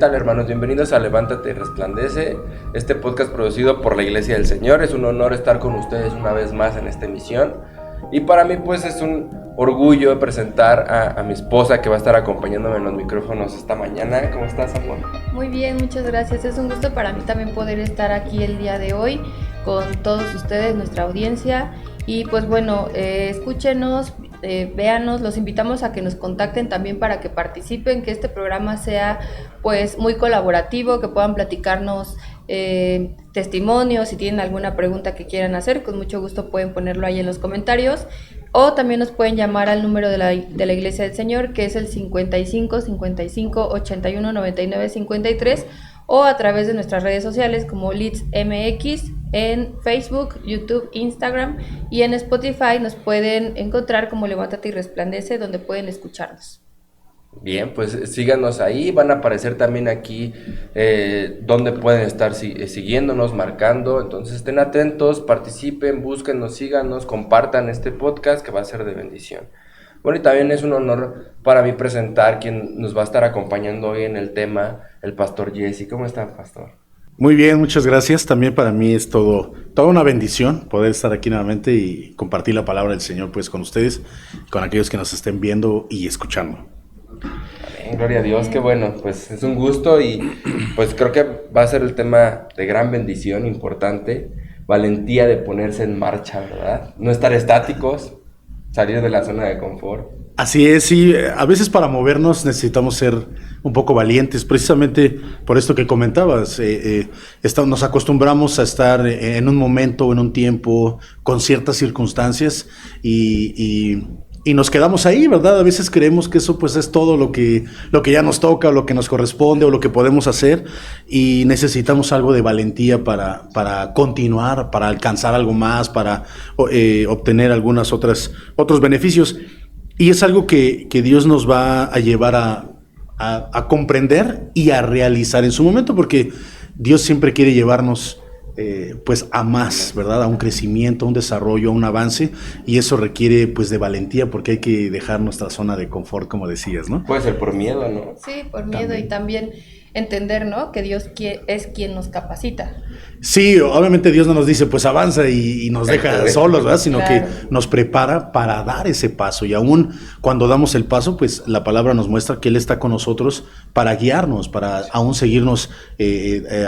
tal, hermanos? Bienvenidos a Levántate y Resplandece, este podcast producido por la Iglesia del Señor. Es un honor estar con ustedes una vez más en esta emisión. Y para mí pues es un orgullo presentar a mi esposa que va a estar acompañándome en los micrófonos esta mañana. ¿Cómo estás, amor? Muy bien, muchas gracias. Es un gusto para mí también poder estar aquí el día de hoy con todos ustedes, nuestra audiencia. Y pues bueno, escúchenos, véanos, los invitamos a que nos contacten también para que participen, que este programa sea pues muy colaborativo, que puedan platicarnos testimonios, si tienen alguna pregunta que quieran hacer, con mucho gusto pueden ponerlo ahí en los comentarios, o también nos pueden llamar al número de la Iglesia del Señor, que es el 55 55 81 99 53, o a través de nuestras redes sociales como Leeds MX en Facebook, YouTube, Instagram, y en Spotify nos pueden encontrar como Levántate y Resplandece, donde pueden escucharnos. Bien, pues síganos ahí, van a aparecer también aquí donde pueden estar siguiéndonos, marcando. Entonces estén atentos, participen, búsquenos, síganos, compartan este podcast que va a ser de bendición. Bueno, y también es un honor para mí presentar quien nos va a estar acompañando hoy en el tema, el pastor Jesse. ¿Cómo está, pastor? Muy bien, muchas gracias. También para mí es toda una bendición poder estar aquí nuevamente y compartir la palabra del Señor pues con ustedes, con aquellos que nos estén viendo y escuchando. Amén, gloria a Dios, qué bueno, pues es un gusto y pues creo que va a ser el tema de gran bendición, importante, valentía de ponerse en marcha, ¿verdad? No estar estáticos, salir de la zona de confort. Así es, sí, a veces para movernos necesitamos ser un poco valientes, precisamente por esto que comentabas, nos acostumbramos a estar en un momento, en un tiempo, con ciertas circunstancias y nos quedamos ahí, ¿verdad? A veces creemos que eso pues es todo lo que ya nos toca, o lo que nos corresponde, o lo que podemos hacer, y necesitamos algo de valentía para continuar, para alcanzar algo más, para obtener otros beneficios. Y es algo que Dios nos va a llevar a comprender y a realizar en su momento, porque Dios siempre quiere llevarnos pues a más, ¿verdad? A un crecimiento, a un desarrollo, a un avance, y eso requiere pues de valentía, porque hay que dejar nuestra zona de confort, como decías, ¿no? Puede ser por miedo, ¿no? Sí, por miedo también. Y también entender, ¿no? Que Dios es quien nos capacita. Sí, obviamente Dios no nos dice pues avanza y nos deja solos, ¿verdad? Sino claro, que nos prepara para dar ese paso, y aún cuando damos el paso, pues la palabra nos muestra que Él está con nosotros para guiarnos, para aún seguirnos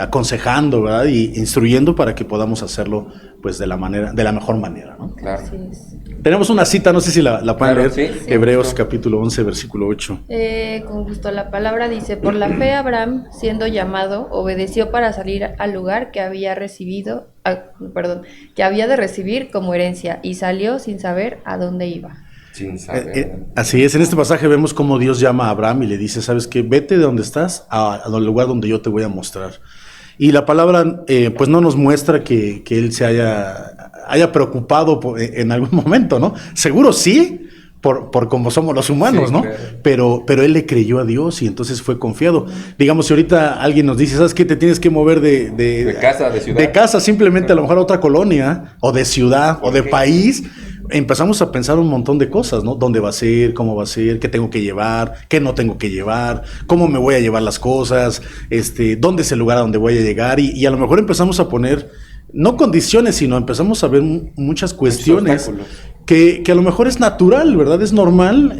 aconsejando, ¿verdad? Y instruyendo para que podamos hacerlo pues de la mejor manera, ¿no? Claro. Así es. Tenemos una cita, no sé si la pueden leer, sí, Hebreos capítulo 11, versículo 8. Con gusto, la palabra dice: por la fe Abraham, siendo llamado, obedeció para salir al lugar que había de recibir como herencia, y salió sin saber a dónde iba. Sin saber. Así es, en este pasaje vemos cómo Dios llama a Abraham y le dice: ¿sabes qué? Vete de donde estás al lugar donde yo te voy a mostrar. Y la palabra pues no nos muestra que él se haya preocupado en algún momento, ¿no? Seguro sí, por cómo somos los humanos, sí, ¿no? Claro. Pero él le creyó a Dios y entonces fue confiado. Digamos, si ahorita alguien nos dice: ¿sabes qué? Te tienes que mover de casa, de ciudad. De casa, simplemente a lo mejor a otra colonia, o de ciudad, o de país. Empezamos a pensar un montón de cosas, ¿no? ¿Dónde va a ser? ¿Cómo va a ser? ¿Qué tengo que llevar? ¿Qué no tengo que llevar? ¿Cómo me voy a llevar las cosas? ¿Dónde es el lugar a donde voy a llegar? Y a lo mejor empezamos a poner, no condiciones, sino empezamos a ver muchas cuestiones que a lo mejor es natural, ¿verdad? Es normal,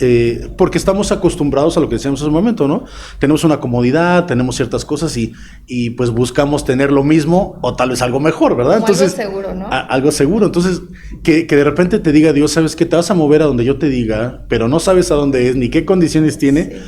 porque estamos acostumbrados a lo que decíamos hace un momento, ¿no? Tenemos una comodidad, tenemos ciertas cosas y pues buscamos tener lo mismo o tal vez algo mejor, ¿verdad? Como entonces, algo seguro, ¿no? Algo seguro. Entonces, que de repente te diga Dios: ¿sabes qué? Te vas a mover a donde yo te diga, pero no sabes a dónde es ni qué condiciones tiene.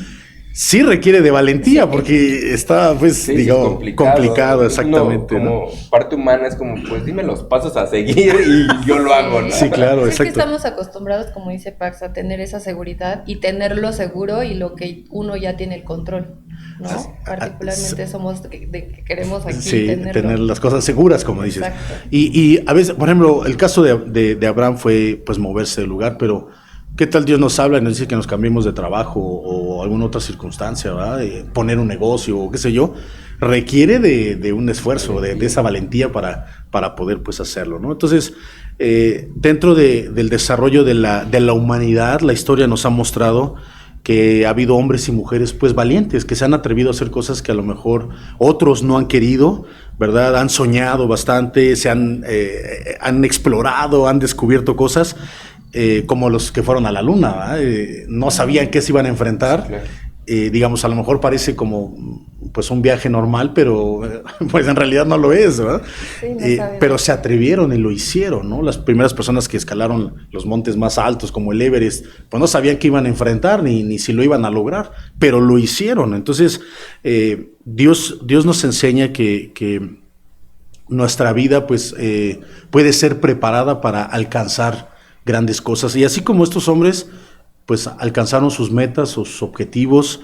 Sí requiere de valentía, porque está, pues, digamos, complicado, exactamente. Como parte humana es como, pues dime los pasos a seguir y yo lo hago, ¿no? Sí, claro, exacto. Es que estamos acostumbrados, como dice Pax, a tener esa seguridad y tenerlo seguro y lo que uno ya tiene el control, ¿no? Particularmente somos de que queremos aquí tener las cosas seguras, como dices. Exacto. Y a veces, por ejemplo, el caso de Abraham fue, pues, moverse del lugar, pero ¿qué tal Dios nos habla y nos dice que nos cambiemos de trabajo o alguna otra circunstancia, ¿verdad? Poner un negocio o qué sé yo. Requiere de un esfuerzo, de esa valentía para poder pues hacerlo, ¿no? Entonces, dentro del desarrollo de la humanidad, la historia nos ha mostrado que ha habido hombres y mujeres pues valientes, que se han atrevido a hacer cosas que a lo mejor otros no han querido, ¿verdad? Han soñado bastante, han explorado, han descubierto cosas, como los que fueron a la luna, no sabían qué se iban a enfrentar. Claro. Digamos, a lo mejor parece como pues un viaje normal, pero pues en realidad no lo es, ¿verdad? Sí, no pero se atrevieron y lo hicieron, ¿no? Las primeras personas que escalaron los montes más altos, como el Everest, pues no sabían qué iban a enfrentar, ni si lo iban a lograr, pero lo hicieron. Entonces, Dios nos enseña que nuestra vida pues puede ser preparada para alcanzar grandes cosas. Y así como estos hombres pues alcanzaron sus metas, sus objetivos,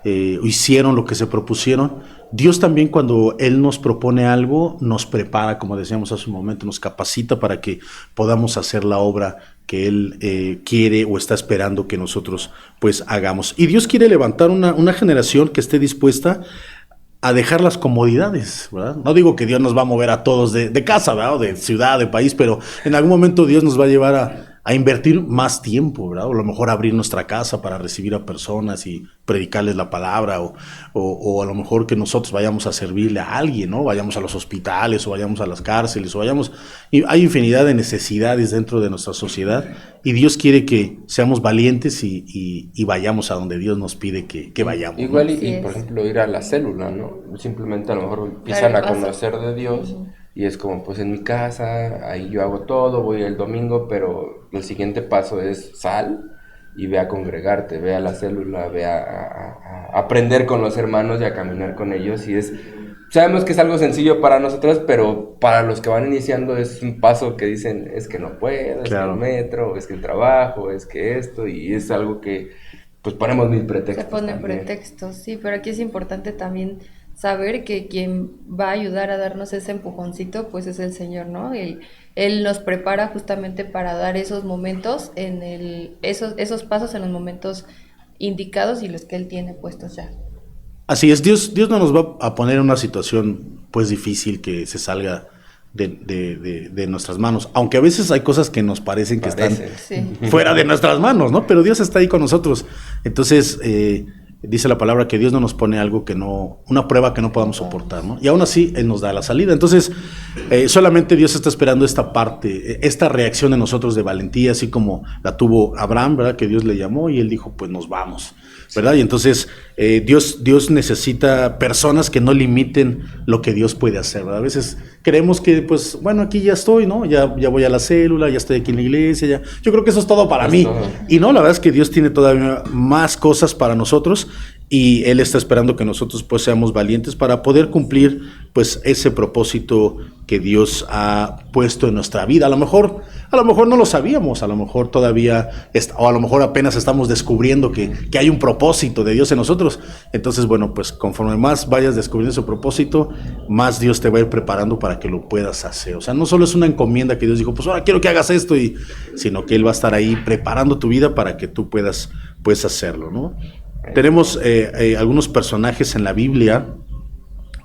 hicieron lo que se propusieron, Dios también, cuando Él nos propone algo, nos prepara, como decíamos hace un momento, nos capacita para que podamos hacer la obra que Él quiere o está esperando que nosotros pues hagamos. Y Dios quiere levantar una generación que esté dispuesta a dejar las comodidades, ¿verdad? No digo que Dios nos va a mover a todos de casa, ¿verdad? O de ciudad, de país, pero en algún momento Dios nos va a llevar a invertir más tiempo, ¿verdad? O a lo mejor abrir nuestra casa para recibir a personas y predicarles la palabra, o a lo mejor que nosotros vayamos a servirle a alguien, ¿no? Vayamos a los hospitales, o vayamos a las cárceles, y hay infinidad de necesidades dentro de nuestra sociedad, y Dios quiere que seamos valientes y vayamos a donde Dios nos pide que vayamos. Igual, ¿no? y por ejemplo, ir a la célula, ¿no? Simplemente a lo mejor empiezan a conocer de Dios. Y es como, pues en mi casa, ahí yo hago todo, voy el domingo, pero el siguiente paso es sal y ve a congregarte, ve a la célula, ve a aprender con los hermanos y a caminar con ellos. Sabemos que es algo sencillo para nosotros, pero para los que van iniciando es un paso que dicen, es que no puedo, es que el metro, es que el trabajo, es que esto, y es algo que pues ponemos mil pretextos. Se ponen pretextos, sí, pero aquí es importante también saber que quien va a ayudar a darnos ese empujoncito, pues es el Señor, ¿no? Él nos prepara justamente para dar esos momentos, esos pasos en los momentos indicados y los que Él tiene puestos ya. Así es, Dios no nos va a poner en una situación pues difícil que se salga de nuestras manos, aunque a veces hay cosas que nos parecen que están fuera de nuestras manos, ¿no? Pero Dios está ahí con nosotros. Entonces, dice la palabra que Dios no nos pone algo una prueba que no podamos soportar, ¿no? Y aún así Él nos da la salida. Entonces, solamente Dios está esperando esta parte, esta reacción de nosotros de valentía, así como la tuvo Abraham, ¿verdad? Que Dios le llamó y él dijo, pues nos vamos, ¿verdad? Y entonces Dios necesita personas que no limiten lo que Dios puede hacer, ¿verdad? A veces creemos que, pues, bueno, aquí ya estoy, ¿no? Ya voy a la célula, ya estoy aquí en la iglesia, ya. Yo creo que eso es todo para mí. Y no, la verdad es que Dios tiene todavía más cosas para nosotros y Él está esperando que nosotros pues seamos valientes para poder cumplir pues ese propósito que Dios ha puesto en nuestra vida. A lo mejor no lo sabíamos, a lo mejor todavía, o a lo mejor apenas estamos descubriendo que hay un propósito de Dios en nosotros. Entonces, bueno, pues conforme más vayas descubriendo ese propósito, más Dios te va a ir preparando para que lo puedas hacer. O sea, no solo es una encomienda que Dios dijo, pues ahora quiero que hagas esto, sino que Él va a estar ahí preparando tu vida para que tú puedas hacerlo, ¿no? Tenemos algunos personajes en la Biblia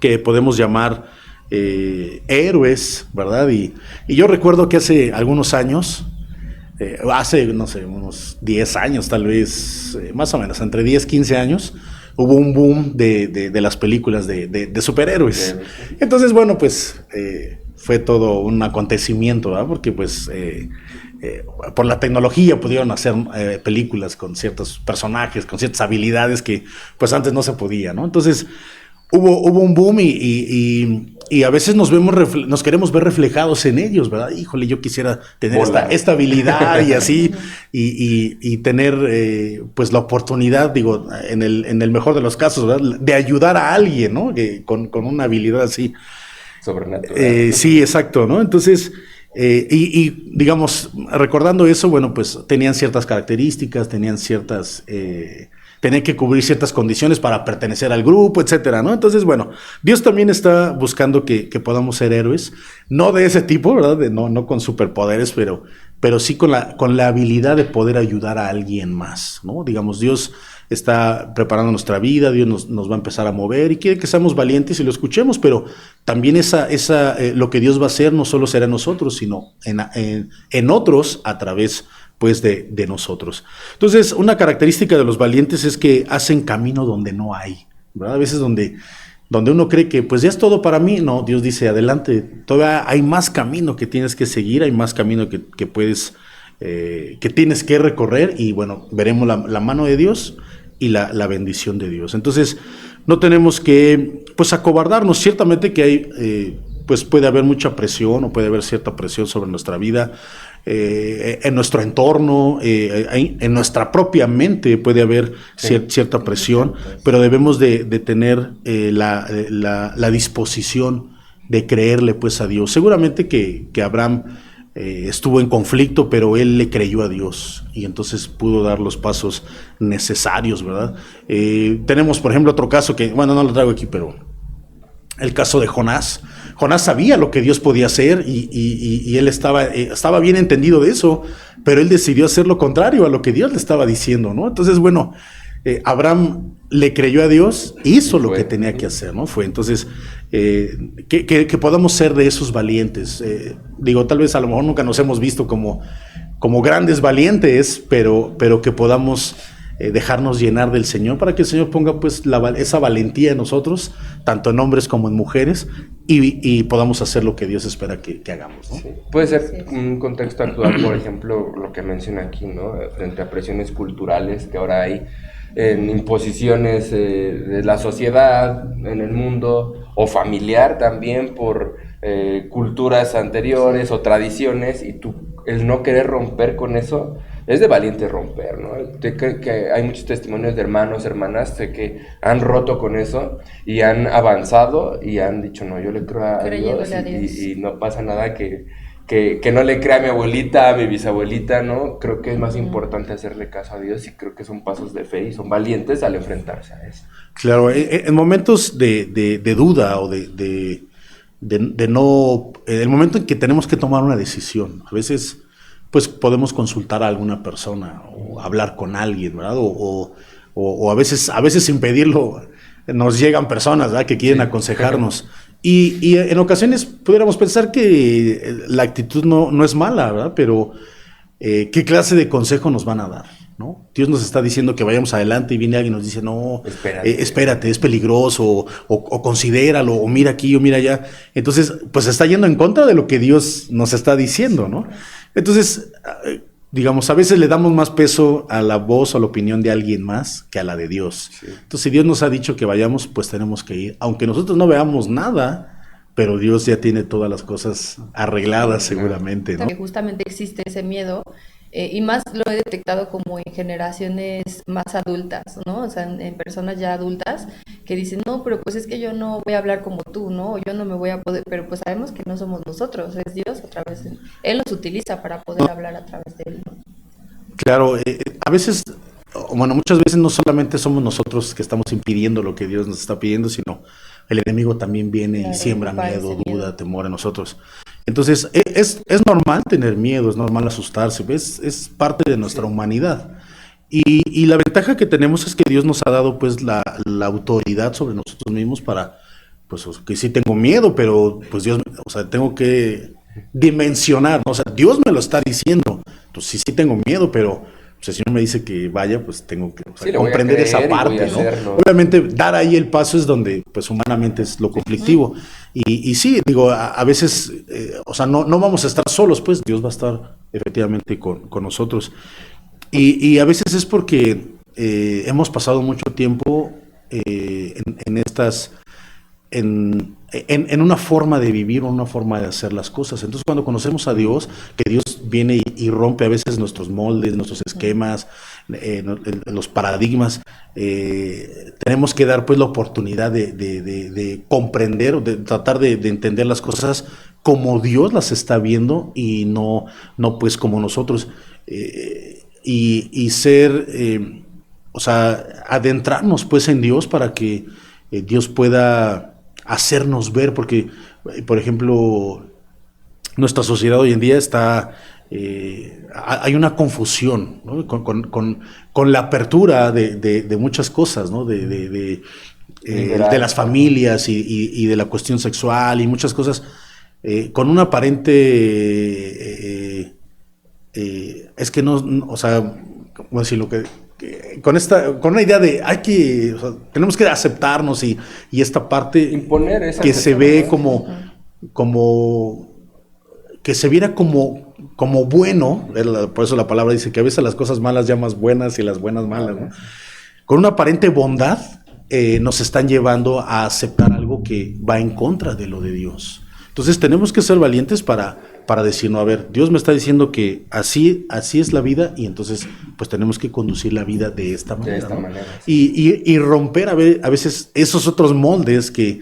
que podemos llamar héroes, ¿verdad? Y yo recuerdo que hace algunos años, no sé, unos 10 años tal vez, más o menos, entre 10 y 15 años, hubo un boom de las películas de superhéroes. Entonces, bueno, pues fue todo un acontecimiento, ¿verdad? Porque pues por la tecnología pudieron hacer películas con ciertos personajes, con ciertas habilidades que pues antes no se podía, ¿no? Entonces hubo un boom y a veces nos queremos ver reflejados en ellos, ¿verdad? Híjole, yo quisiera tener esta habilidad y así, y tener pues la oportunidad, digo, en el mejor de los casos, ¿verdad? De ayudar a alguien, ¿no? Con una habilidad así. Sobrenatural. Sí, exacto, ¿no? Entonces, digamos, recordando eso, bueno, pues tenían ciertas características, tenían que cubrir ciertas condiciones para pertenecer al grupo, etcétera, ¿no? Entonces, bueno, Dios también está buscando que podamos ser héroes, no de ese tipo, ¿verdad? No con superpoderes, pero sí con la habilidad de poder ayudar a alguien más, ¿no? Digamos, Dios está preparando nuestra vida, Dios nos va a empezar a mover y quiere que seamos valientes y lo escuchemos, pero también lo que Dios va a hacer no solo será en nosotros, sino en otros a través pues de nosotros. Entonces, una característica de los valientes es que hacen camino donde no hay, ¿verdad? A veces donde uno cree que pues ya es todo para mí, no, Dios dice, adelante, todavía hay más camino que tienes que seguir, hay más camino que puedes, que tienes que recorrer, y bueno, veremos la mano de Dios y la bendición de Dios. Entonces, no tenemos que pues acobardarnos. Ciertamente que hay, pues puede haber mucha presión, o puede haber cierta presión sobre nuestra vida, en nuestro entorno, en nuestra propia mente puede haber cierta presión, pero debemos de tener la disposición de creerle pues a Dios. Seguramente que Abraham estuvo en conflicto, pero él le creyó a Dios y entonces pudo dar los pasos necesarios, ¿verdad? Tenemos, por ejemplo, otro caso que, bueno, no lo traigo aquí, pero el caso de Jonás. Jonás sabía lo que Dios podía hacer y él estaba bien entendido de eso, pero él decidió hacer lo contrario a lo que Dios le estaba diciendo, ¿no? Entonces, bueno, Abraham le creyó a Dios, hizo lo que tenía que hacer, ¿no? Entonces, que podamos ser de esos valientes. Digo, tal vez a lo mejor nunca nos hemos visto como grandes valientes, pero que podamos dejarnos llenar del Señor, para que el Señor ponga pues esa valentía en nosotros, tanto en hombres como en mujeres, y podamos hacer lo que Dios espera que hagamos, ¿no? Sí. Puede ser un contexto actual, por ejemplo, lo que menciona aquí, ¿no? Frente a presiones culturales que ahora hay, en imposiciones de la sociedad, en el mundo, o familiar también, por culturas anteriores o tradiciones, y tú, el no querer romper con eso, es de valiente romper, ¿no? Que hay muchos testimonios de hermanos, hermanas, que han roto con eso y han avanzado y han dicho, no, yo le creo a Dios, y no pasa nada que no le crea a mi abuelita, a mi bisabuelita, ¿no? Creo que es más importante hacerle caso a Dios, y creo que son pasos de fe y son valientes al enfrentarse a eso. Claro, en momentos de duda o de no, el momento en que tenemos que tomar una decisión, a veces pues podemos consultar a alguna persona o hablar con alguien, ¿verdad? O a veces sin pedirlo nos llegan personas, ¿verdad?, que quieren aconsejarnos. Y en ocasiones pudiéramos pensar que la actitud no es mala, ¿verdad? Pero ¿qué clase de consejo nos van a dar, ¿no? Dios nos está diciendo que vayamos adelante y viene alguien y nos dice, no, espérate, es peligroso, o considéralo, o mira aquí, o mira allá. Entonces, pues está yendo en contra de lo que Dios nos está diciendo, ¿no? Entonces, digamos, a veces le damos más peso a la voz o a la opinión de alguien más que a la de Dios. Sí. Entonces, si Dios nos ha dicho que vayamos, pues tenemos que ir. Aunque nosotros no veamos nada, pero Dios ya tiene todas las cosas arregladas seguramente, ¿no? Justamente existe ese miedo, y más lo he detectado como en generaciones más adultas, ¿no? O sea, en personas ya adultas que dicen, no, pero pues es que yo no voy a hablar como tú, ¿no? O yo no me voy a poder, pero pues sabemos que no somos nosotros, es Dios a través de Él nos utiliza para poder hablar a través de Él, ¿no? Claro, a veces, bueno, muchas veces no solamente somos nosotros que estamos impidiendo lo que Dios nos está pidiendo, sino el enemigo también viene y siembra miedo, duda, temor en nosotros. Entonces, es normal tener miedo, es normal asustarse, es parte de nuestra humanidad. Y la ventaja que tenemos es que Dios nos ha dado pues la autoridad sobre nosotros mismos para, pues, que sí tengo miedo, pero pues Dios, o sea, tengo que dimensionar, ¿no? O sea, Dios me lo está diciendo, entonces sí tengo miedo, pero pues, el Señor me dice que vaya, pues tengo que comprender esa parte, ¿no? Obviamente, dar ahí el paso es donde, pues humanamente es lo conflictivo. Y sí, digo, a veces, o sea, no vamos a estar solos, pues Dios va a estar efectivamente con nosotros. Y a veces es porque hemos pasado mucho tiempo en una forma de vivir, una forma de hacer las cosas. Entonces, cuando conocemos a Dios, que Dios viene y rompe a veces nuestros moldes, nuestros esquemas, los paradigmas, tenemos que dar pues la oportunidad de comprender o de tratar de entender las cosas como Dios las está viendo y no pues como nosotros. Y ser, o sea, adentrarnos pues en Dios para que Dios pueda hacernos ver, porque, por ejemplo, nuestra sociedad hoy en día está, hay una confusión, ¿no? con la apertura de muchas cosas, ¿no? de las familias y de la cuestión sexual y muchas cosas, con una aparente es que o sea, ¿cómo decirlo? Con una idea de o sea, tenemos que aceptarnos y esta parte imponer esa que se ve ¿no? como que se viera como bueno, por eso la palabra dice que a veces las cosas malas llamas buenas y las buenas malas, ¿no? Con una aparente bondad nos están llevando a aceptar algo que va en contra de lo de Dios. Entonces tenemos que ser valientes para decir, no, a ver, Dios me está diciendo que así es la vida y entonces pues tenemos que conducir la vida de esta manera. De esta ¿no? manera. Sí. Y romper a veces esos otros moldes que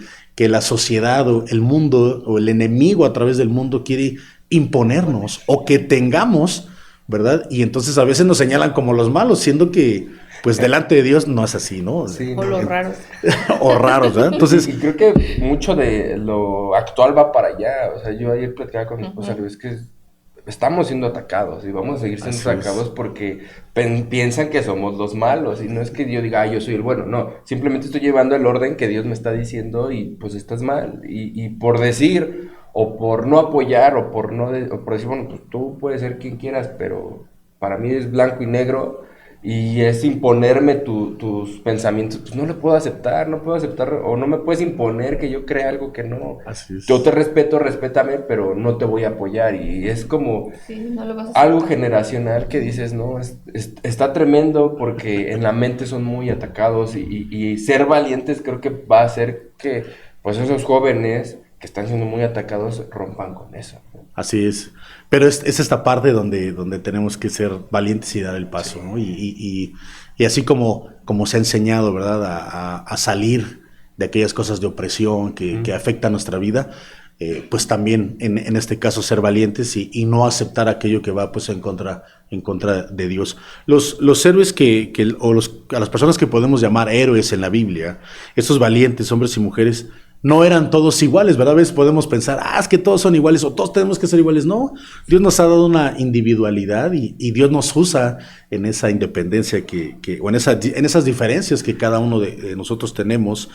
la sociedad o el mundo o el enemigo a través del mundo quiere imponernos o que tengamos, ¿verdad? Y entonces a veces nos señalan como los malos, siendo que pues delante de Dios no es así, ¿no? Sí, o los raros. O raros, ¿verdad? Entonces, y creo que mucho de lo actual va para allá. O sea, yo ayer platicaba con mi esposa, es que estamos siendo atacados y vamos a seguir siendo atacados porque piensan que somos los malos. Y no es que yo diga, yo soy el bueno. No, simplemente estoy llevando el orden que Dios me está diciendo y pues estás mal. Y por decir, o por no apoyar, o por decir, bueno, pues tú puedes ser quien quieras, pero para mí es blanco y negro. Y es imponerme tus pensamientos, pues no lo puedo aceptar, o no me puedes imponer que yo crea algo que no. Así es. Yo te respeto, respétame, pero no te voy a apoyar. Y es como no lo vas a algo generacional que dices, no, está tremendo porque en la mente son muy atacados y ser valientes creo que va a hacer que pues esos jóvenes que están siendo muy atacados rompan con eso. Así es. Pero es esta parte donde tenemos que ser valientes y dar el paso, ¿no? Y así como se ha enseñado, ¿verdad? A salir de aquellas cosas de opresión que afectan nuestra vida, pues también en este caso ser valientes y no aceptar aquello que va pues en contra de Dios. Los héroes a las personas que podemos llamar héroes en la Biblia, estos valientes hombres y mujeres, no eran todos iguales, ¿verdad? A veces podemos pensar, es que todos son iguales o todos tenemos que ser iguales. No, Dios nos ha dado una individualidad y Dios nos usa en esa independencia o en esas diferencias que cada uno de nosotros tenemos.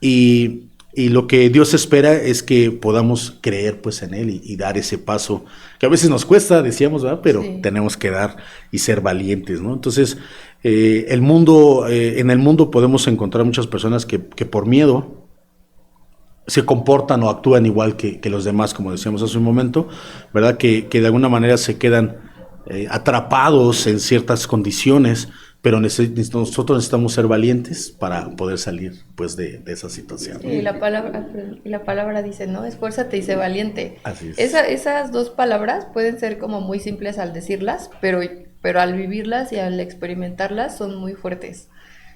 Y lo que Dios espera es que podamos creer pues en Él y dar ese paso, que a veces nos cuesta, decíamos, ¿verdad? Pero tenemos que dar y ser valientes, ¿no? Entonces, en el mundo podemos encontrar muchas personas que por miedo se comportan o actúan igual que los demás, como decíamos hace un momento, ¿verdad? Que de alguna manera se quedan atrapados en ciertas condiciones, pero nosotros necesitamos ser valientes para poder salir pues de esa situación. Sí, la palabra dice, ¿no? Esfuérzate y sé valiente. Así es. Esas dos palabras pueden ser como muy simples al decirlas, pero al vivirlas y al experimentarlas son muy fuertes.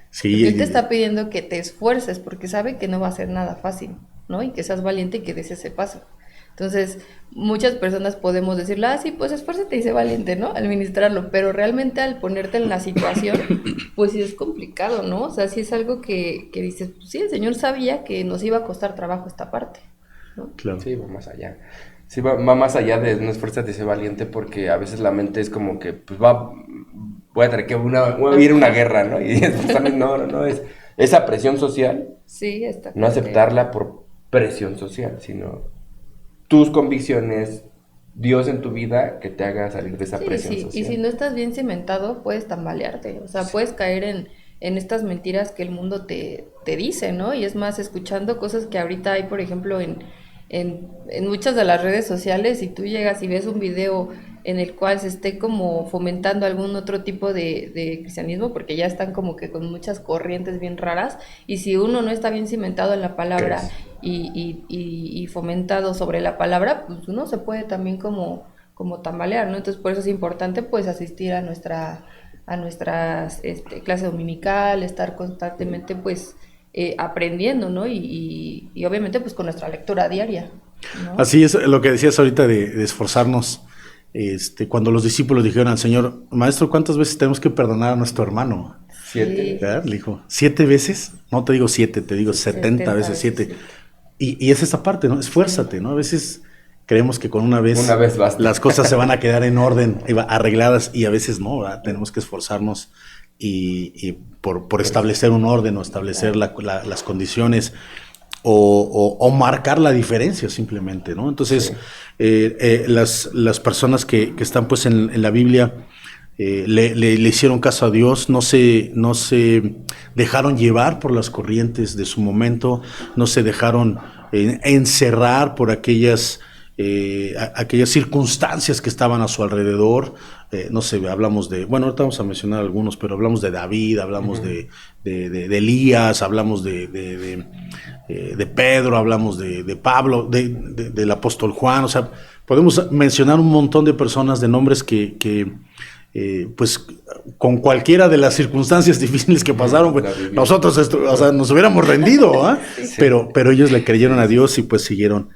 Sí. Porque Él te está pidiendo que te esfuerces, porque sabe que no va a ser nada fácil, ¿no? Y que seas valiente y que des ese paso. Entonces, muchas personas podemos decirle, sí, pues esfuérzate y sé valiente, ¿no? Al ministrarlo, pero realmente al ponerte en la situación, pues sí es complicado, ¿no? O sea, sí es algo que dices, pues sí, el Señor sabía que nos iba a costar trabajo esta parte, ¿no? Claro. Sí, va más allá. Sí, va más allá de no esfuérzate y sé valiente, porque a veces la mente es como que, pues voy a tener que ir a una guerra, ¿no? Y no, es esa presión social. Sí, está. No aceptarla por presión social, sino tus convicciones, Dios en tu vida que te haga salir de esa presión social. Y si no estás bien cimentado, puedes tambalearte, o sea, puedes caer en estas mentiras que el mundo te dice, ¿no? Y es más, escuchando cosas que ahorita hay, por ejemplo, en muchas de las redes sociales, y tú llegas y ves un video en el cual se esté como fomentando algún otro tipo de cristianismo, porque ya están como que con muchas corrientes bien raras, y si uno no está bien cimentado en la palabra y fomentado sobre la palabra, pues uno se puede también como tambalear, ¿no? Entonces por eso es importante pues asistir a nuestras clase dominical, estar constantemente pues aprendiendo, ¿no? Y obviamente pues con nuestra lectura diaria, ¿no? Así es lo que decías ahorita de esforzarnos. Cuando los discípulos dijeron al Señor, Maestro, ¿cuántas veces tenemos que perdonar a nuestro hermano? 7. ¿Verdad? Le dijo, ¿7 veces? No te digo 7, te digo 70 veces 7. Y es esa parte, ¿no? Esfuérzate, ¿no? A veces creemos que con una vez basta. Las cosas se van a quedar en orden, arregladas, y a veces no, ¿verdad? Tenemos que esforzarnos y por establecer un orden o establecer las condiciones o marcar la diferencia simplemente, ¿no? Entonces, las personas que están pues en la Biblia le hicieron caso a Dios, no se dejaron llevar por las corrientes de su momento, no se dejaron encerrar por aquellas circunstancias que estaban a su alrededor. No sé, hablamos bueno, ahorita vamos a mencionar algunos, pero hablamos de David, hablamos de Elías, hablamos de Pedro, hablamos de Pablo, del apóstol Juan. O sea, podemos mencionar un montón de personas, de nombres que pues con cualquiera de las circunstancias difíciles que pasaron, pues, nosotros nos hubiéramos rendido, ¿eh? Sí. Pero ellos le creyeron a Dios y pues siguieron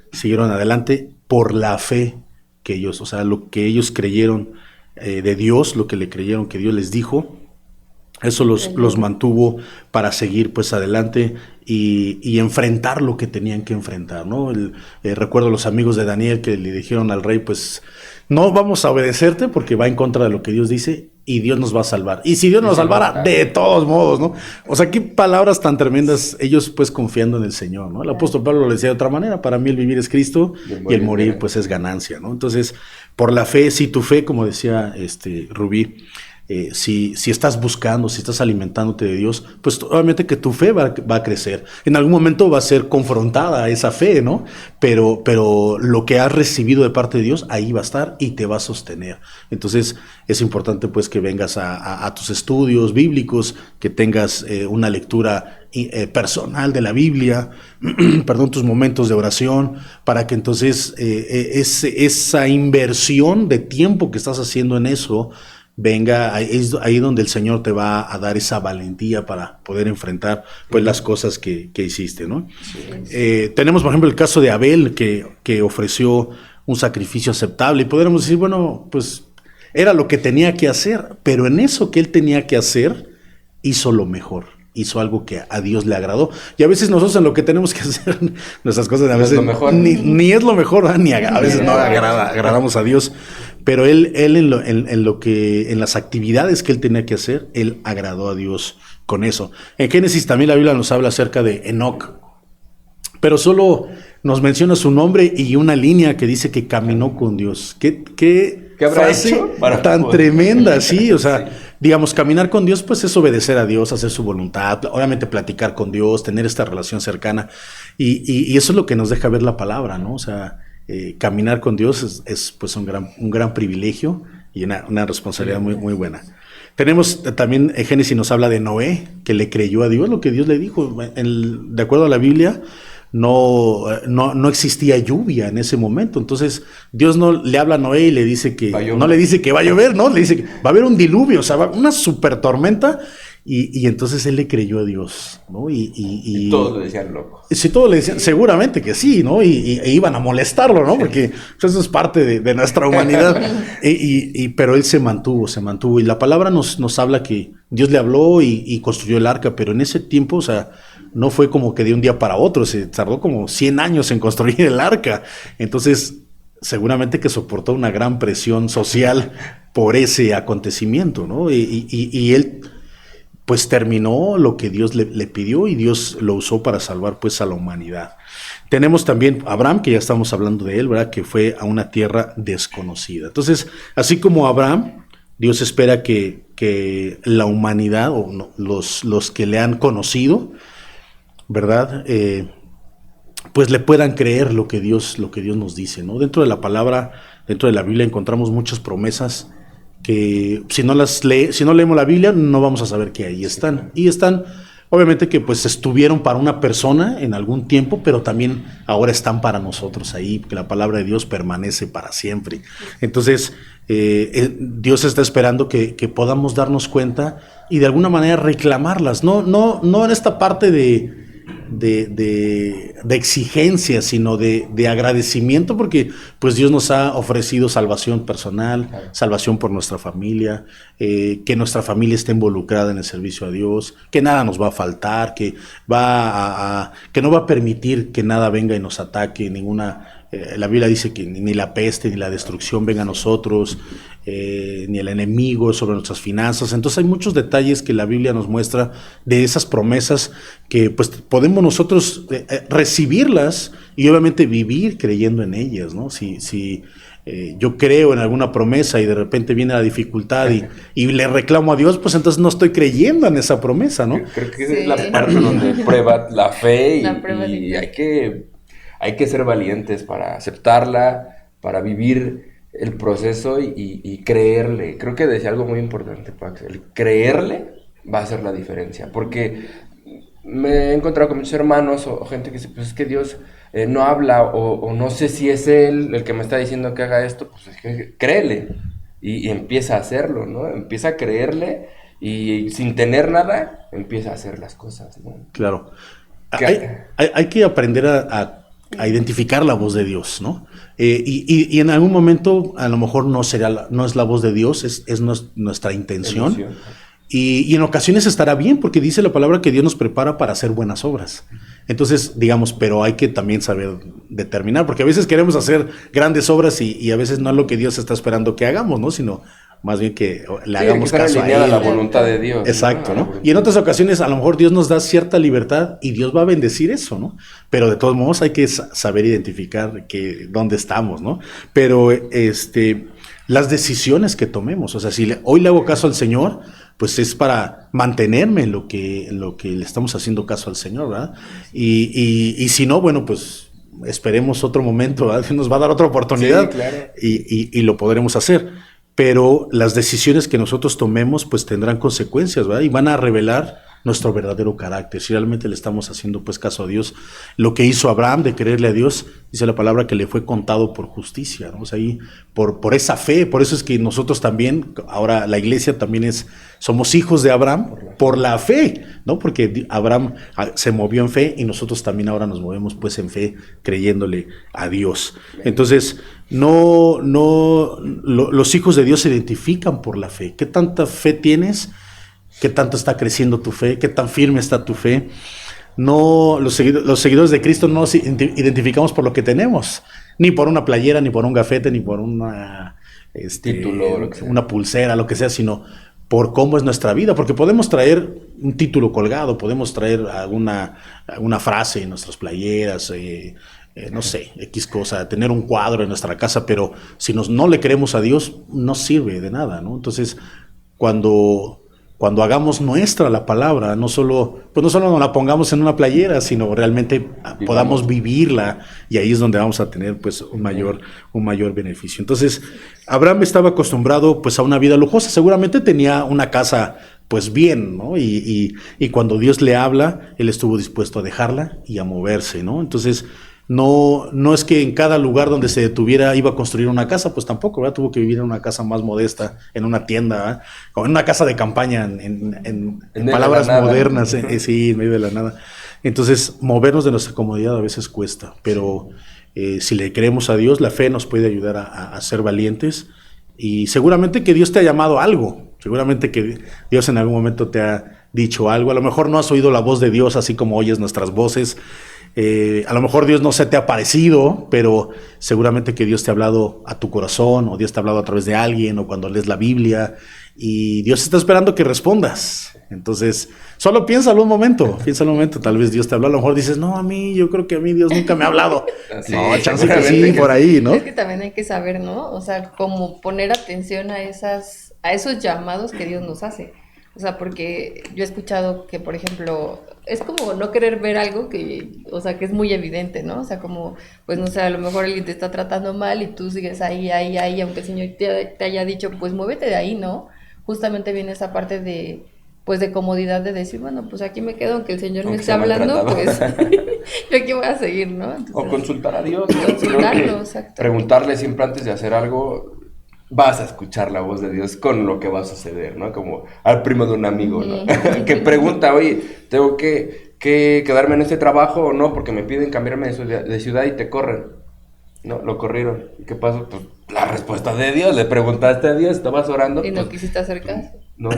adelante por la fe que ellos, o sea, lo que ellos creyeron de Dios, lo que le creyeron que Dios les dijo, eso los mantuvo para seguir pues adelante y enfrentar lo que tenían que enfrentar, ¿no? Recuerdo los amigos de Daniel que le dijeron al rey, pues no vamos a obedecerte porque va en contra de lo que Dios dice y Dios nos va a salvar. Y si Dios nos salvara, de todos modos, ¿no? O sea, qué palabras tan tremendas, ellos pues confiando en el Señor, ¿no? El apóstol Pablo lo decía de otra manera, para mí el vivir es Cristo y el morir pues es ganancia, ¿no? Entonces, por la fe, si tu fe, como decía Rubí, si estás buscando, si estás alimentándote de Dios, pues obviamente que tu fe va a crecer. En algún momento va a ser confrontada esa fe, ¿no? Pero lo que has recibido de parte de Dios, ahí va a estar y te va a sostener. Entonces es importante pues que vengas a tus estudios bíblicos, que tengas una lectura personal de la Biblia, perdón, tus momentos de oración, para que entonces esa inversión de tiempo que estás haciendo en eso venga, es ahí donde el Señor te va a dar esa valentía para poder enfrentar pues las cosas que hiciste, ¿no? Sí. Tenemos por ejemplo el caso de Abel que ofreció un sacrificio aceptable y podríamos decir, bueno, pues era lo que tenía que hacer, pero en eso que él tenía que hacer hizo lo mejor, hizo algo que a Dios le agradó. Y a veces nosotros en lo que tenemos que hacer nuestras cosas a veces ni es lo mejor, ¿eh? Ni a veces no agradamos a Dios. Pero él en las actividades que él tenía que hacer, él agradó a Dios con eso. En Génesis también la Biblia nos habla acerca de Enoc, pero solo nos menciona su nombre y una línea que dice que caminó con Dios. ¿Qué frase tan tremenda, sí? O sea, digamos, caminar con Dios, pues es obedecer a Dios, hacer su voluntad, obviamente platicar con Dios, tener esta relación cercana. Y eso es lo que nos deja ver la palabra, ¿no? O sea, caminar con Dios es pues un gran privilegio y una responsabilidad muy, muy buena. Tenemos también, Génesis nos habla de Noé, que le creyó a Dios lo que Dios le dijo. De acuerdo a la Biblia, no existía lluvia en ese momento. Entonces, Dios no le habla a Noé y le dice que no le dice que va a llover, ¿no? Le dice que va a haber un diluvio, o sea, una super tormenta. Y entonces él le creyó a Dios, ¿no? Y todos le decían loco. Sí, todos le decían, seguramente que sí, ¿no? E iban a molestarlo, ¿no? Porque pues, eso es parte de nuestra humanidad. Pero él se mantuvo. Y la palabra nos habla que Dios le habló y construyó el arca, pero en ese tiempo, o sea, no fue como que de un día para otro, se tardó como 100 años en construir el arca. Entonces, seguramente que soportó una gran presión social por ese acontecimiento, ¿no? Y él pues terminó lo que Dios le pidió y Dios lo usó para salvar pues a la humanidad. Tenemos también a Abraham, que ya estamos hablando de él, ¿verdad? Que fue a una tierra desconocida. Entonces, así como Abraham, Dios espera que la humanidad o no, los que le han conocido, ¿verdad? Pues le puedan creer lo que Dios nos dice, ¿no? Dentro de la palabra, dentro de la Biblia encontramos muchas promesas que si no leemos la Biblia no vamos a saber que ahí están. Y están, obviamente que pues estuvieron para una persona en algún tiempo, pero también ahora están para nosotros ahí, que la palabra de Dios permanece para siempre. Entonces, Dios está esperando que podamos darnos cuenta y de alguna manera reclamarlas. No en esta parte de exigencia, sino de agradecimiento, porque pues Dios nos ha ofrecido salvación personal, salvación por nuestra familia, que nuestra familia esté involucrada en el servicio a Dios, que nada nos va a faltar, que no va a permitir que nada venga y nos ataque, la Biblia dice que ni la peste ni la destrucción venga a nosotros, ni el enemigo sobre nuestras finanzas. Entonces hay muchos detalles que la Biblia nos muestra de esas promesas que pues podemos nosotros recibirlas y obviamente vivir creyendo en ellas, ¿no? Si yo creo en alguna promesa y de repente viene la dificultad y le reclamo a Dios, pues entonces no estoy creyendo en esa promesa, ¿no? Creo que es la parte donde prueba la fe y hay que ser valientes para aceptarla, para vivir el proceso y creerle. Creo que decía algo muy importante, Pax, el creerle va a hacer la diferencia, porque me he encontrado con muchos hermanos o gente que dice, pues es que Dios no habla o no sé si es Él el que me está diciendo que haga esto, pues es que créele y empieza a hacerlo, ¿no? Empieza a creerle y sin tener nada, empieza a hacer las cosas, ¿no? Claro. Hay que aprender a identificar la voz de Dios, ¿no? Y en algún momento a lo mejor no es la voz de Dios, es nuestra intención. Y en ocasiones estará bien, porque dice la palabra que Dios nos prepara para hacer buenas obras. Entonces, digamos, pero hay que también saber determinar, porque a veces queremos hacer grandes obras y a veces no es lo que Dios está esperando que hagamos, ¿no? Sino más bien que le hagamos caso a Él. La voluntad de Dios. Exacto, ¿no? Y en otras ocasiones a lo mejor Dios nos da cierta libertad y Dios va a bendecir eso, ¿no? Pero de todos modos hay que saber identificar dónde estamos, ¿no? Pero las decisiones que tomemos, o sea, si hoy le hago caso al Señor, pues es para mantenerme en lo que le estamos haciendo caso al Señor, ¿verdad? Y si no, bueno, pues esperemos otro momento, ¿verdad? Nos va a dar otra oportunidad, sí, claro. y lo podremos hacer. Pero las decisiones que nosotros tomemos, pues tendrán consecuencias, ¿verdad? Y van a revelar nuestro verdadero carácter, si realmente le estamos haciendo pues caso a Dios. Lo que hizo Abraham de creerle a Dios, dice la palabra que le fue contado por justicia, ¿no? O sea, ahí por esa fe, por eso es que nosotros también, ahora la iglesia también somos hijos de Abraham por la fe, ¿no? Porque Abraham se movió en fe y nosotros también ahora nos movemos pues en fe creyéndole a Dios. Entonces, los hijos de Dios se identifican por la fe. ¿Qué tanta fe tienes? ¿Qué tanto está creciendo tu fe? ¿Qué tan firme está tu fe? No, los seguidores de Cristo no nos identificamos por lo que tenemos, ni por una playera, ni por un gafete, ni por una título, una pulsera, lo que sea, sino por cómo es nuestra vida, porque podemos traer un título colgado, podemos traer alguna frase en nuestras playeras, no sé, X cosa, tener un cuadro en nuestra casa, pero si no le creemos a Dios, no sirve de nada, ¿no? Entonces, cuando hagamos nuestra la palabra, no solo nos la pongamos en una playera, sino realmente podamos vivirla, y ahí es donde vamos a tener pues un mayor beneficio. Entonces, Abraham estaba acostumbrado pues a una vida lujosa, seguramente tenía una casa pues bien, ¿no? Y cuando Dios le habla, él estuvo dispuesto a dejarla y a moverse, ¿no? Entonces, no es que en cada lugar donde se detuviera iba a construir una casa, pues tampoco, ¿verdad? Tuvo que vivir en una casa más modesta, en una tienda, ¿verdad? Como en una casa de campaña, en palabras modernas, sí, en medio de la nada. Entonces, movernos de nuestra comodidad a veces cuesta, pero si le creemos a Dios, la fe nos puede ayudar a ser valientes, y seguramente que Dios te ha llamado a algo, seguramente que Dios en algún momento te ha dicho algo, a lo mejor no has oído la voz de Dios así como oyes nuestras voces. A lo mejor Dios no se te ha parecido, pero seguramente que Dios te ha hablado a tu corazón, o Dios te ha hablado a través de alguien, o cuando lees la Biblia, y Dios está esperando que respondas. Entonces, solo piénsalo un momento, tal vez Dios te habló, a lo mejor dices, no, yo creo que a mí Dios nunca me ha hablado. Sí, no, chance que sí, por ahí, ¿no? Es que también hay que saber, ¿no? O sea, como poner atención a esos llamados que Dios nos hace. O sea, porque yo he escuchado que, por ejemplo, es como no querer ver algo que es muy evidente, ¿no? O sea, como, pues no sé, a lo mejor alguien te está tratando mal y tú sigues ahí, aunque el Señor te haya dicho, pues muévete de ahí, ¿no? Justamente viene esa parte de comodidad de decir, bueno, pues aquí me quedo, aunque el Señor me esté hablando, pues yo aquí voy a seguir, ¿no? Entonces, o consultar a Dios. Consultarlo, exacto. Preguntarle siempre antes de hacer algo, vas a escuchar la voz de Dios con lo que va a suceder, ¿no? Como al primo de un amigo, ¿no? Que pregunta, oye, ¿tengo que quedarme en este trabajo o no? Porque me piden cambiarme de ciudad y te corren, ¿no? Lo corrieron. ¿Y qué pasó? Pues la respuesta de Dios, le preguntaste a Dios, estabas orando. Y no pues, quisiste hacer caso. No,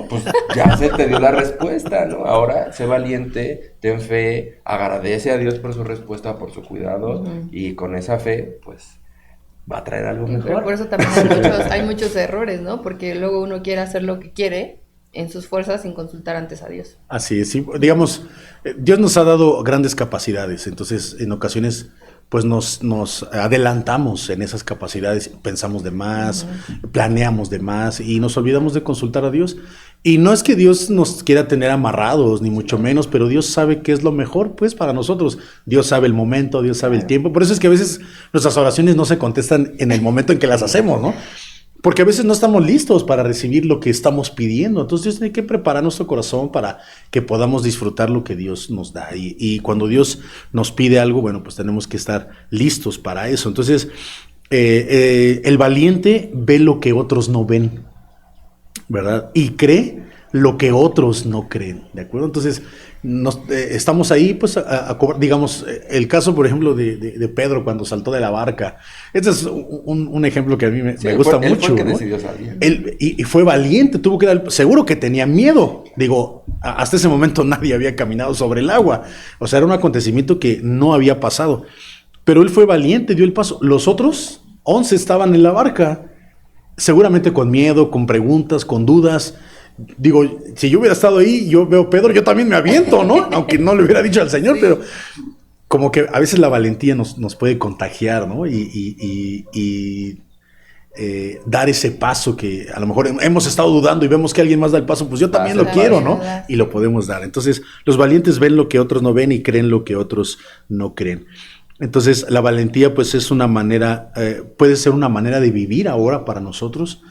pues ya se te dio la respuesta, ¿no? Ahora, sé valiente, ten fe, agradece a Dios por su respuesta, por su cuidado, y con esa fe, pues va a traer algo mejor. Pero por eso también hay muchos errores, ¿no? Porque luego uno quiere hacer lo que quiere en sus fuerzas sin consultar antes a Dios. Así es, sí. Digamos, Dios nos ha dado grandes capacidades, entonces en ocasiones pues nos adelantamos en esas capacidades, pensamos de más, planeamos de más y nos olvidamos de consultar a Dios. Y no es que Dios nos quiera tener amarrados, ni mucho menos, pero Dios sabe qué es lo mejor, pues, para nosotros. Dios sabe el momento, Dios sabe el tiempo. Por eso es que a veces nuestras oraciones no se contestan en el momento en que las hacemos, ¿no? Porque a veces no estamos listos para recibir lo que estamos pidiendo. Entonces Dios tiene que preparar nuestro corazón para que podamos disfrutar lo que Dios nos da. Y cuando Dios nos pide algo, bueno, pues tenemos que estar listos para eso. Entonces, el valiente ve lo que otros no ven, ¿verdad? Y cree lo que otros no creen, ¿de acuerdo? Entonces, estamos ahí, pues, digamos, el caso, por ejemplo, de Pedro cuando saltó de la barca. Este es un ejemplo que a mí me gusta mucho. Él fue el que decidió salir. Y fue valiente, tuvo que dar, seguro que tenía miedo. Digo, hasta ese momento nadie había caminado sobre el agua. O sea, era un acontecimiento que no había pasado. Pero él fue valiente, dio el paso. Los otros 11 estaban en la barca, seguramente con miedo, con preguntas, con dudas. Digo, si yo hubiera estado ahí, yo veo a Pedro, yo también me aviento, ¿no? Aunque no le hubiera dicho al Señor, pero como que a veces la valentía nos puede contagiar, ¿no? Y dar ese paso que a lo mejor hemos estado dudando y vemos que alguien más da el paso, pues yo también lo quiero, ¿no? Y lo podemos dar. Entonces, los valientes ven lo que otros no ven y creen lo que otros no creen. Entonces, la valentía, pues, es una manera, puede ser una manera de vivir ahora para nosotros,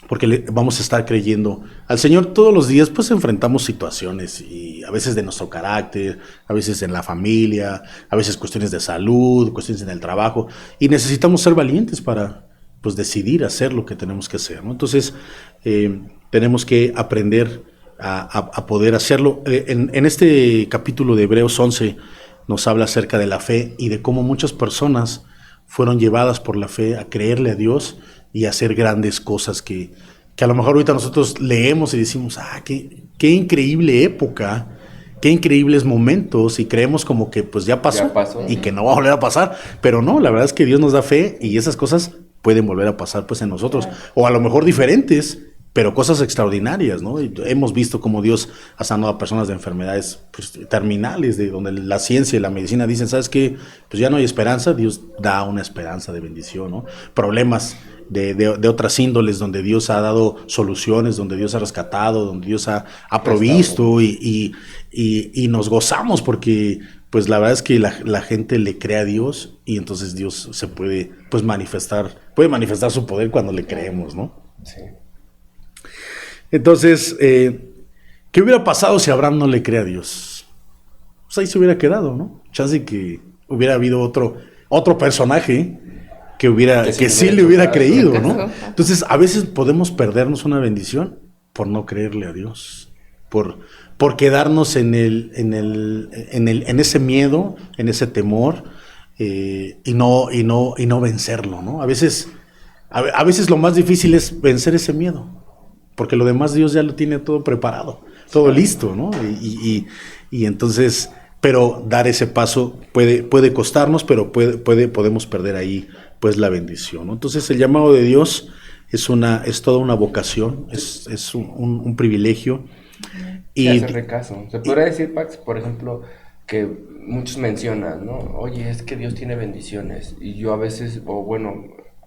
porque vamos a estar creyendo al Señor todos los días. Pues enfrentamos situaciones y a veces de nuestro carácter, a veces en la familia, a veces cuestiones de salud, cuestiones en el trabajo, y necesitamos ser valientes para, pues, decidir hacer lo que tenemos que hacer, ¿no? Entonces, tenemos que aprender a poder hacerlo. En este capítulo de Hebreos 11 nos habla acerca de la fe y de cómo muchas personas fueron llevadas por la fe a creerle a Dios y hacer grandes cosas que a lo mejor ahorita nosotros leemos y decimos, qué increíble época, qué increíbles momentos, y creemos como que pues ya pasó y que no va a volver a pasar, pero no, la verdad es que Dios nos da fe y esas cosas pueden volver a pasar pues en nosotros, o a lo mejor diferentes, pero cosas extraordinarias, ¿no? Y hemos visto cómo Dios ha sanado a personas de enfermedades, pues, terminales, de donde la ciencia y la medicina dicen, ¿sabes qué? Pues ya no hay esperanza. Dios da una esperanza de bendición, ¿no? Problemas de otras índoles donde Dios ha dado soluciones, donde Dios ha rescatado, donde Dios ha provisto y nos gozamos porque pues la verdad es que la gente le cree a Dios y entonces Dios se puede pues puede manifestar su poder cuando le creemos, ¿no? Sí. Entonces, ¿qué hubiera pasado si Abraham no le cree a Dios? Pues ahí se hubiera quedado, ¿no? Chance que hubiera habido otro personaje que sí le hubiera creído, ¿no? Entonces, a veces podemos perdernos una bendición por no creerle a Dios, por quedarnos en ese miedo, en ese temor, y no vencerlo, ¿no? A veces lo más difícil es vencer ese miedo, porque lo demás Dios ya lo tiene todo preparado, todo listo, ¿no? Y entonces, pero dar ese paso puede costarnos, pero podemos perder ahí pues la bendición, ¿no? Entonces el llamado de Dios es toda una vocación, es un privilegio. Y hacerle caso. Se podría decir, Pax, por ejemplo, que muchos mencionan, ¿no? Oye, es que Dios tiene bendiciones. Y yo a veces,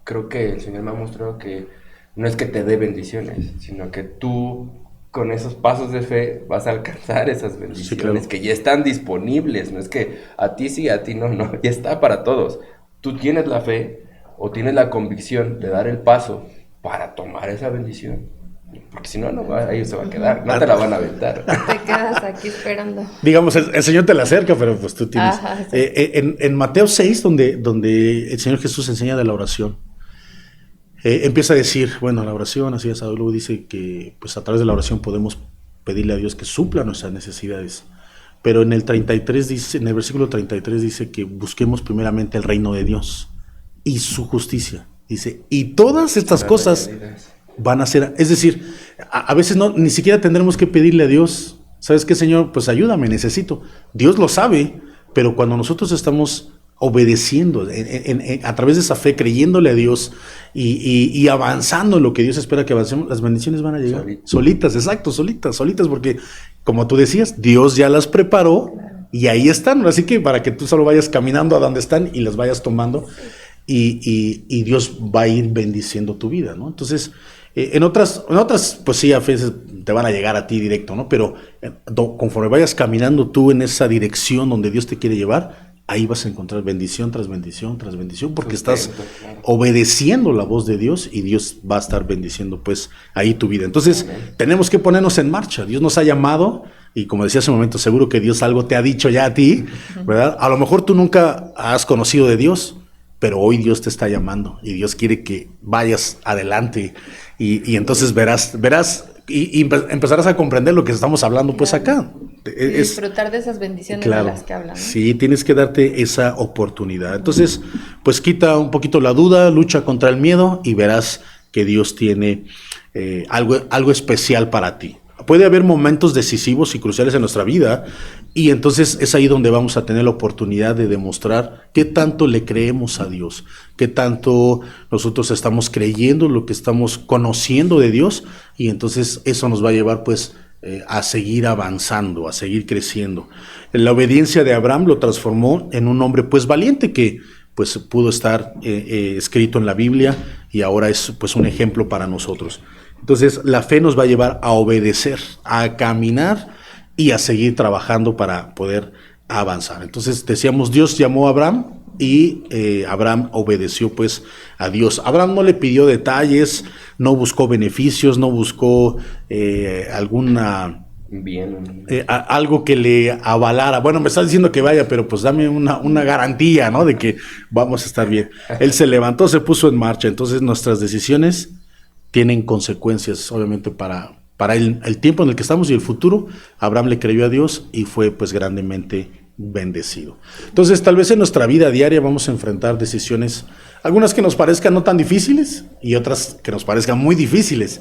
creo que el Señor me ha mostrado que no es que te dé bendiciones, sino que tú con esos pasos de fe vas a alcanzar esas bendiciones, sí, claro, que ya están disponibles. No es que a ti sí, a ti no, ya está para todos. Tú tienes la fe o tienes la convicción de dar el paso para tomar esa bendición, porque si no, ahí se va a quedar, no te la van a aventar. Te quedas aquí esperando. Digamos, el Señor te la acerca, pero pues tú tienes. Ajá, sí. En Mateo 6, donde el Señor Jesús enseña de la oración, empieza a decir, la oración, así es, luego dice que pues a través de la oración podemos pedirle a Dios que supla nuestras necesidades. Pero en el versículo 33 dice que busquemos primeramente el reino de Dios y su justicia. Dice, y todas estas cosas van a ser, es decir, a veces ni siquiera tendremos que pedirle a Dios, ¿sabes qué, Señor? Pues ayúdame, necesito. Dios lo sabe, pero cuando nosotros estamos obedeciendo, a través de esa fe, creyéndole a Dios y avanzando en lo que Dios espera que avancemos, las bendiciones van a llegar solitas, exacto, solitas, porque como tú decías, Dios ya las preparó y ahí están, así que para que tú solo vayas caminando a donde están y las vayas tomando y Dios va a ir bendiciendo tu vida, ¿no? Entonces, en otras, pues sí, a veces te van a llegar a ti directo, ¿no? Pero conforme vayas caminando tú en esa dirección donde Dios te quiere llevar, ahí vas a encontrar bendición tras bendición tras bendición, porque estás obedeciendo la voz de Dios y Dios va a estar bendiciendo pues ahí tu vida. Entonces, tenemos que ponernos en marcha. Dios nos ha llamado y como decía hace un momento, seguro que Dios algo te ha dicho ya a ti, ¿verdad? A lo mejor tú nunca has conocido de Dios, pero hoy Dios te está llamando y Dios quiere que vayas adelante y entonces verás y empezarás a comprender lo que estamos hablando pues acá. Y disfrutar de esas bendiciones de las que hablan, ¿no? Sí, tienes que darte esa oportunidad. Entonces, pues quita un poquito la duda, lucha contra el miedo y verás que Dios tiene algo especial para ti. Puede haber momentos decisivos y cruciales en nuestra vida y entonces es ahí donde vamos a tener la oportunidad de demostrar qué tanto le creemos a Dios, qué tanto nosotros estamos creyendo lo que estamos conociendo de Dios y entonces eso nos va a llevar pues a seguir avanzando, a seguir creciendo. La obediencia de Abraham lo transformó en un hombre pues valiente que pues pudo estar escrito en la Biblia y ahora es pues un ejemplo para nosotros. Entonces la fe nos va a llevar a obedecer, a caminar y a seguir trabajando para poder avanzar. Entonces decíamos, Dios llamó a Abraham y Abraham obedeció pues a Dios. Abraham no le pidió detalles, no buscó beneficios, no buscó algo que le avalara. Bueno, me estás diciendo que vaya, pero pues dame una garantía, ¿no? De que vamos a estar bien. Él se levantó, se puso en marcha. Entonces nuestras decisiones tienen consecuencias, obviamente, para el tiempo en el que estamos y el futuro. Abraham le creyó a Dios y fue pues grandemente bendecido. Entonces, tal vez en nuestra vida diaria vamos a enfrentar decisiones, algunas que nos parezcan no tan difíciles y otras que nos parezcan muy difíciles.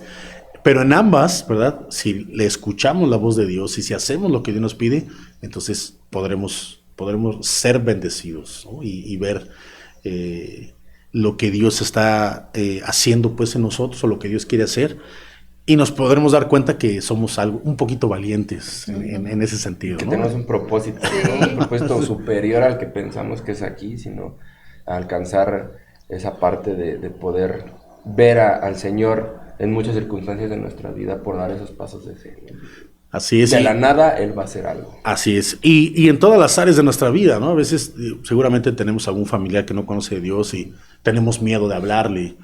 Pero en ambas, ¿verdad? Si le escuchamos la voz de Dios y si hacemos lo que Dios nos pide, entonces podremos ser bendecidos, ¿no? y ver lo que Dios está haciendo pues en nosotros o lo que Dios quiere hacer y nos podremos dar cuenta que somos un poquito valientes en ese sentido, que ¿no? tenemos un propósito, ¿no? Un propósito superior al que pensamos que es aquí, sino a alcanzar esa parte de poder ver al Señor en muchas circunstancias de nuestra vida por dar esos pasos de fe. Así es. De la nada, Él va a hacer algo. Así es. Y en todas las áreas de nuestra vida, ¿no? A veces seguramente tenemos algún familiar que no conoce de Dios y tenemos miedo de hablarle,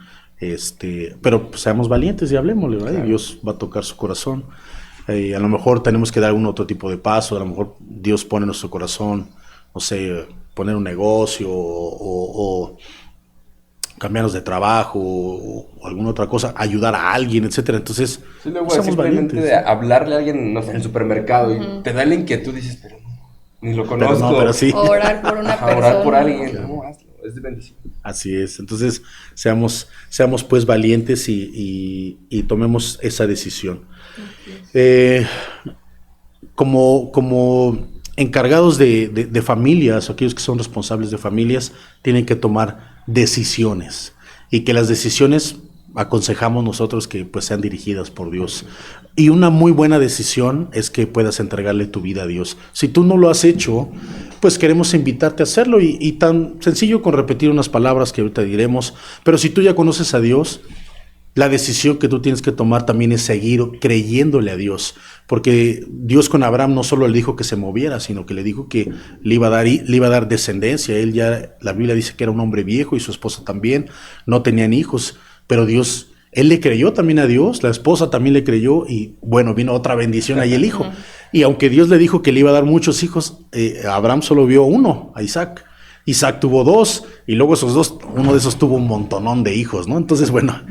pero pues, seamos valientes y hablemosle, ¿verdad? Claro. Y Dios va a tocar su corazón. A lo mejor tenemos que dar algún otro tipo de paso, a lo mejor Dios pone en nuestro corazón, no sé, poner un negocio o cambiarnos de trabajo o alguna otra cosa, ayudar a alguien, etcétera. Entonces, sí, luego seamos simplemente valientes. de hablarle a alguien, no sé, en el supermercado y te da la inquietud y dices, pero no, ni lo conozco. Pero sí. O orar por una persona. Orar por alguien, Claro. no, hazlo, es de bendición. Así es. Entonces, seamos pues valientes y tomemos esa decisión. Como encargados de familias, aquellos que son responsables de familias, tienen que tomar decisiones y que las decisiones aconsejamos nosotros que pues sean dirigidas por Dios. Y una muy buena decisión es que puedas entregarle tu vida a Dios. Si tú no lo has hecho, pues queremos invitarte a hacerlo y tan sencillo con repetir unas palabras que ahorita diremos, pero si tú ya conoces a Dios, la decisión que tú tienes que tomar también es seguir creyéndole a Dios, porque Dios con Abraham no solo le dijo que se moviera, sino que le dijo que le iba a dar descendencia. Él ya, la Biblia dice que era un hombre viejo y su esposa también, no tenían hijos, pero Dios, él le creyó también a Dios, la esposa también le creyó y bueno, vino otra bendición ahí el hijo. Y aunque Dios le dijo que le iba a dar muchos hijos, Abraham solo vio uno, a Isaac. Isaac tuvo 2 y luego esos 2, uno de esos tuvo un montonón de hijos, ¿no? Entonces, bueno,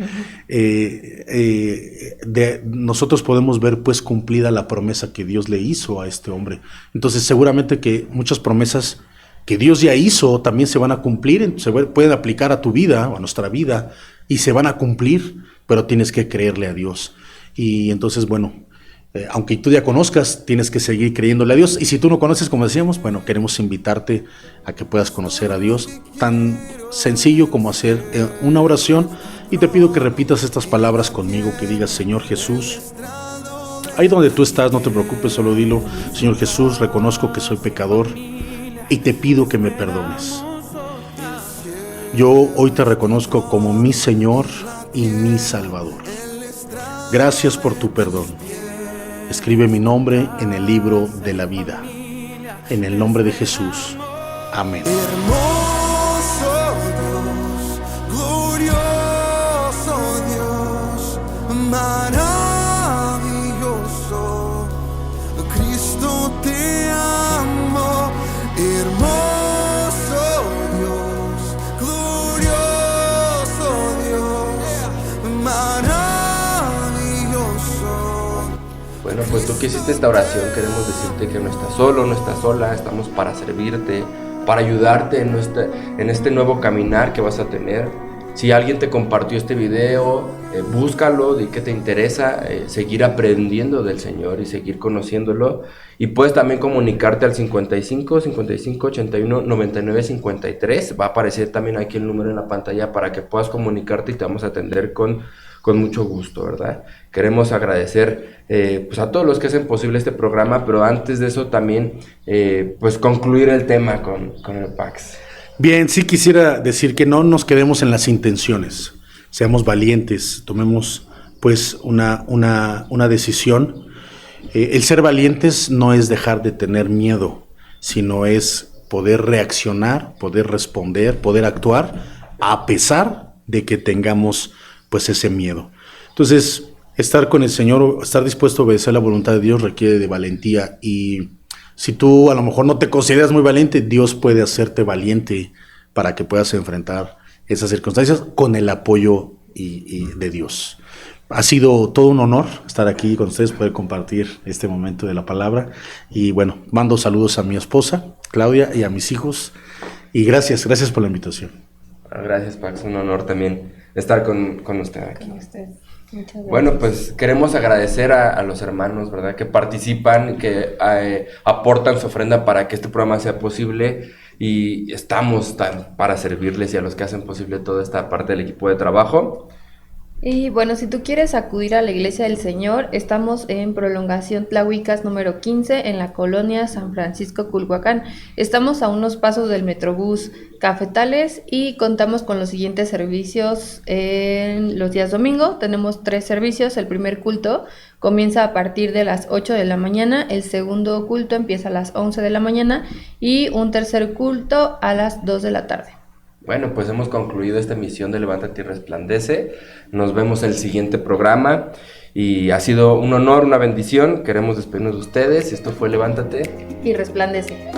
nosotros podemos ver pues cumplida la promesa que Dios le hizo a este hombre. Entonces, seguramente que muchas promesas que Dios ya hizo también se van a cumplir, se pueden aplicar a tu vida o a nuestra vida y se van a cumplir, pero tienes que creerle a Dios. Y entonces, bueno, aunque tú ya conozcas, tienes que seguir creyéndole a Dios. Y si tú no conoces, como decíamos, bueno, queremos invitarte a que puedas conocer a Dios. Tan sencillo como hacer una oración. Y te pido que repitas estas palabras conmigo, que digas: Señor Jesús, Ahí donde tú estás, no te preocupes, solo dilo: Señor Jesús, reconozco que soy pecador y te pido que me perdones. Yo hoy te reconozco como mi Señor y mi Salvador. Gracias por tu perdón. Escribe mi nombre en el libro de la vida. En el nombre de Jesús. Amén. Hermoso Dios, glorioso Dios, maravilloso, Cristo te amo. Hermoso Dios, glorioso Dios, maravilloso. Bueno, pues tú que hiciste esta oración, queremos decirte que no estás solo, no estás sola, estamos para servirte, para ayudarte en este nuevo caminar que vas a tener. Si alguien te compartió este video, búscalo, di que te interesa seguir aprendiendo del Señor y seguir conociéndolo. Y puedes también comunicarte al 55 55 81 99 53. Va a aparecer también aquí el número en la pantalla para que puedas comunicarte y te vamos a atender con mucho gusto, ¿verdad? Queremos agradecer pues a todos los que hacen posible este programa, pero antes de eso también pues concluir el tema con el Pax. Bien, sí quisiera decir que no nos quedemos en las intenciones, seamos valientes, tomemos pues una decisión. El ser valientes no es dejar de tener miedo, sino es poder reaccionar, poder responder, poder actuar a pesar de que tengamos pues ese miedo. Entonces, estar con el Señor, estar dispuesto a obedecer la voluntad de Dios requiere de valentía, y si tú a lo mejor no te consideras muy valiente, Dios puede hacerte valiente para que puedas enfrentar esas circunstancias con el apoyo de Dios. Ha sido todo un honor estar aquí con ustedes, poder compartir este momento de la palabra, y bueno, mando saludos a mi esposa, Claudia, y a mis hijos, y gracias por la invitación. Gracias, Pax, un honor también estar con usted aquí. Con usted. Muchas gracias. Bueno, pues queremos agradecer a los hermanos, ¿verdad?, que participan, que aportan su ofrenda para que este programa sea posible, y estamos para servirles, y a los que hacen posible toda esta parte del equipo de trabajo. Y bueno, si tú quieres acudir a la Iglesia del Señor, estamos en Prolongación Tlahuicas número 15 en la colonia San Francisco Culhuacán. Estamos a unos pasos del Metrobús Cafetales y contamos con los siguientes servicios en los días domingo. Tenemos 3 servicios. El primer culto comienza a partir de las 8 de la mañana, el segundo culto empieza a las 11 de la mañana y un tercer culto a las 2 de la tarde. Bueno, pues hemos concluido esta emisión de Levántate y Resplandece. Nos vemos en el siguiente programa y ha sido un honor, una bendición. Queremos despedirnos de ustedes. Esto fue Levántate y Resplandece.